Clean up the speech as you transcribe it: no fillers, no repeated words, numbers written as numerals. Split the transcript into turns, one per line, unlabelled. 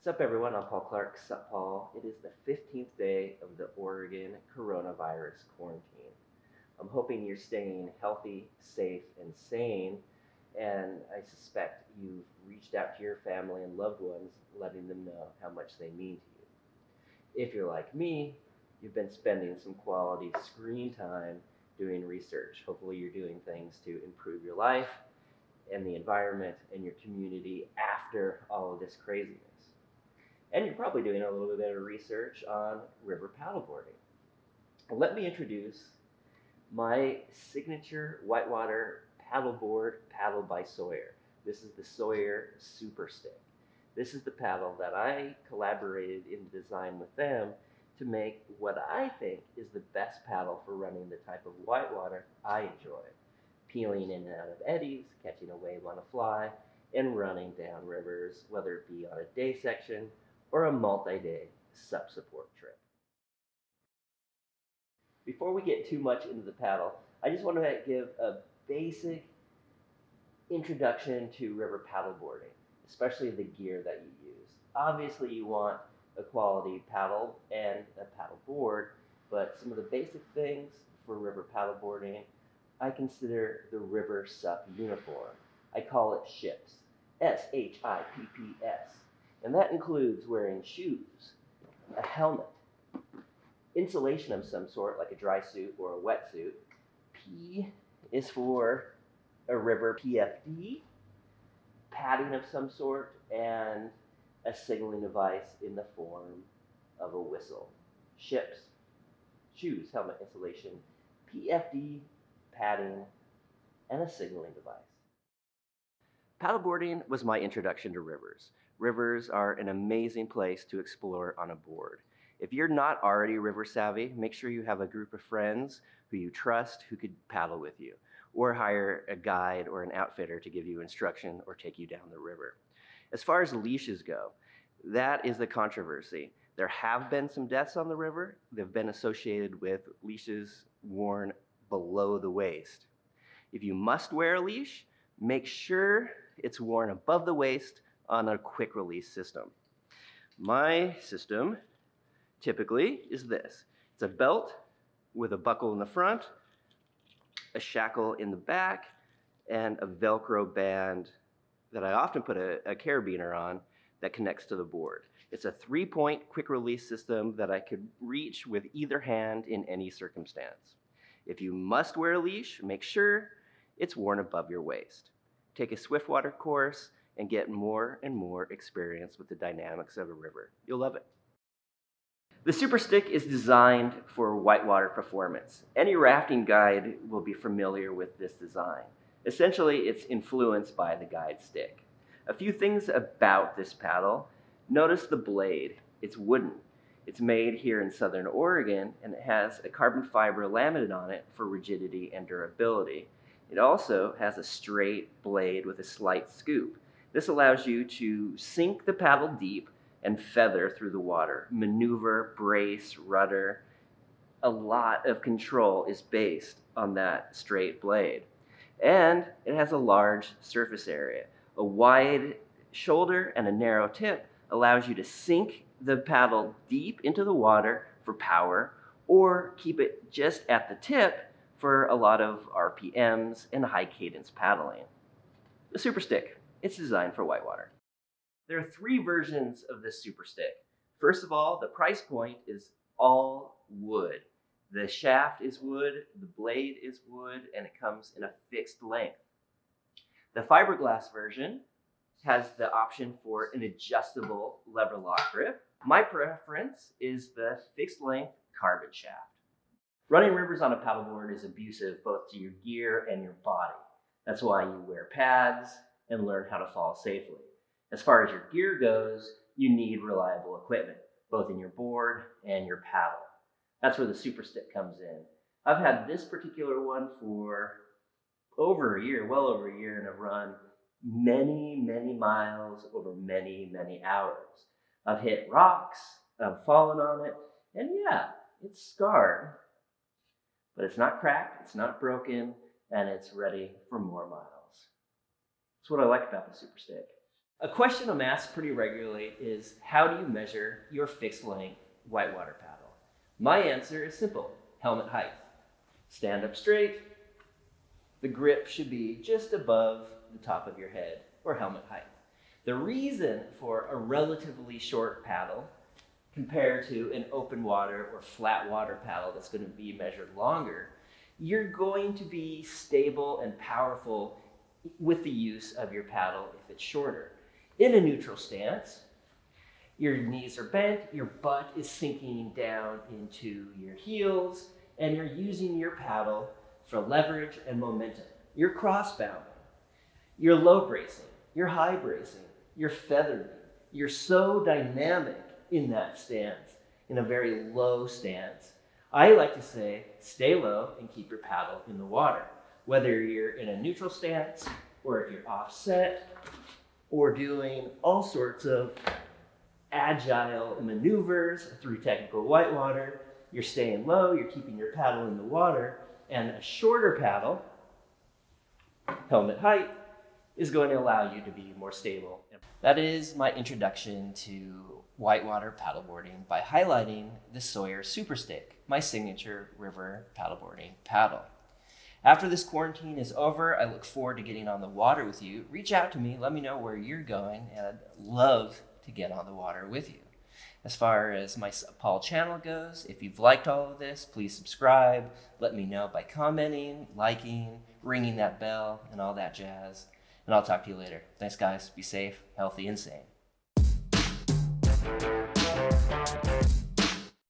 What's up, everyone? I'm Paul Clark, SUPPAUL. It is the 15th day of the Oregon coronavirus quarantine. I'm hoping you're staying healthy, safe, and sane, and I suspect you've reached out to your family and loved ones, letting them know how much they mean to you. If you're like me, you've been spending some quality screen time doing research. Hopefully you're doing things to improve your life and the environment and your community after all of this craziness. And you're probably doing a little bit of research on river paddleboarding. Let me introduce my signature whitewater paddleboard paddled by Sawyer. This is the Sawyer SUPER Styk. This is the paddle that I collaborated in design with them to make what I think is the best paddle for running the type of whitewater I enjoy. Peeling in and out of eddies, catching a wave on a fly, and running down rivers, whether it be on a day section or a multi-day SUP support trip. Before we get too much into the paddle, I just want to give a basic introduction to river paddleboarding, especially the gear that you use. Obviously, you want a quality paddle and a paddle board, but some of the basic things for river paddleboarding, I consider the river SUP uniform. I call it SHIPS, S-H-I-P-P-S. And that includes wearing shoes, a helmet, insulation of some sort, like a dry suit or a wetsuit. P is for a river PFD, padding of some sort, and a signaling device in the form of a whistle. SHIPS, shoes, helmet, insulation, PFD, padding, and a signaling device. Paddleboarding was my introduction to rivers. Rivers are an amazing place to explore on a board. If you're not already river savvy, make sure you have a group of friends who you trust who could paddle with you, or hire a guide or an outfitter to give you instruction or take you down the river. As far as leashes go, that is the controversy. There have been some deaths on the river. They've been associated with leashes worn below the waist. If you must wear a leash, make sure it's worn above the waist on a quick release system. My system typically is this. It's a belt with a buckle in the front, a shackle in the back, and a Velcro band that I often put a carabiner on that connects to the board. It's a 3-point quick release system that I could reach with either hand in any circumstance. If you must wear a leash, make sure it's worn above your waist. Take a Swiftwater course and get more and more experience with the dynamics of a river. You'll love it. The SUPER Styk is designed for whitewater performance. Any rafting guide will be familiar with this design. Essentially, it's influenced by the guide stick. A few things about this paddle. Notice the blade. It's wooden. It's made here in Southern Oregon, and it has a carbon fiber laminate on it for rigidity and durability. It also has a straight blade with a slight scoop. This allows you to sink the paddle deep and feather through the water, maneuver, brace, rudder. A lot of control is based on that straight blade. And it has a large surface area. A wide shoulder and a narrow tip allows you to sink the paddle deep into the water for power, or keep it just at the tip for a lot of RPMs and high cadence paddling. The SUPER Styk, it's designed for whitewater. There are 3 versions of this SUPER Styk. First of all, the price point is all wood. The shaft is wood, the blade is wood, and it comes in a fixed length. The fiberglass version has the option for an adjustable lever lock grip. My preference is the fixed length carbon shaft. Running rivers on a paddleboard is abusive both to your gear and your body. That's why you wear pads and learn how to fall safely. As far as your gear goes, you need reliable equipment, both in your board and your paddle. That's where the SUPER Styk comes in. I've had this particular one for over a year, well over a year, and I've run many, many miles over many, many hours. I've hit rocks, I've fallen on it, and yeah, it's scarred, but it's not cracked, it's not broken, and it's ready for more miles. That's what I like about the SUPER Styk. A question I'm asked pretty regularly is, how do you measure your fixed length whitewater paddle? My answer is simple: helmet height. Stand up straight. The grip should be just above the top of your head, or helmet height. The reason for a relatively short paddle compared to an open water or flat water paddle that's going to be measured longer, you're going to be stable and powerful with the use of your paddle if it's shorter. In a neutral stance, your knees are bent, your butt is sinking down into your heels, and you're using your paddle for leverage and momentum. You're cross-bounding, you're low bracing, you're high bracing, you're feathering. You're so dynamic in that stance, in a very low stance. I like to say, stay low and keep your paddle in the water. Whether you're in a neutral stance, or if you're offset, or doing all sorts of agile maneuvers through technical whitewater, you're staying low, you're keeping your paddle in the water, and a shorter paddle, helmet height, is going to allow you to be more stable. That is my introduction to whitewater paddleboarding by highlighting the Sawyer SUPER Styk, my signature river paddleboarding paddle. After this quarantine is over, I look forward to getting on the water with you. Reach out to me, let me know where you're going, and I'd love to get on the water with you. As far as my SUPPAUL channel goes, if you've liked all of this, please subscribe. Let me know by commenting, liking, ringing that bell, and all that jazz. And I'll talk to you later. Thanks, guys. Be safe, healthy, and sane.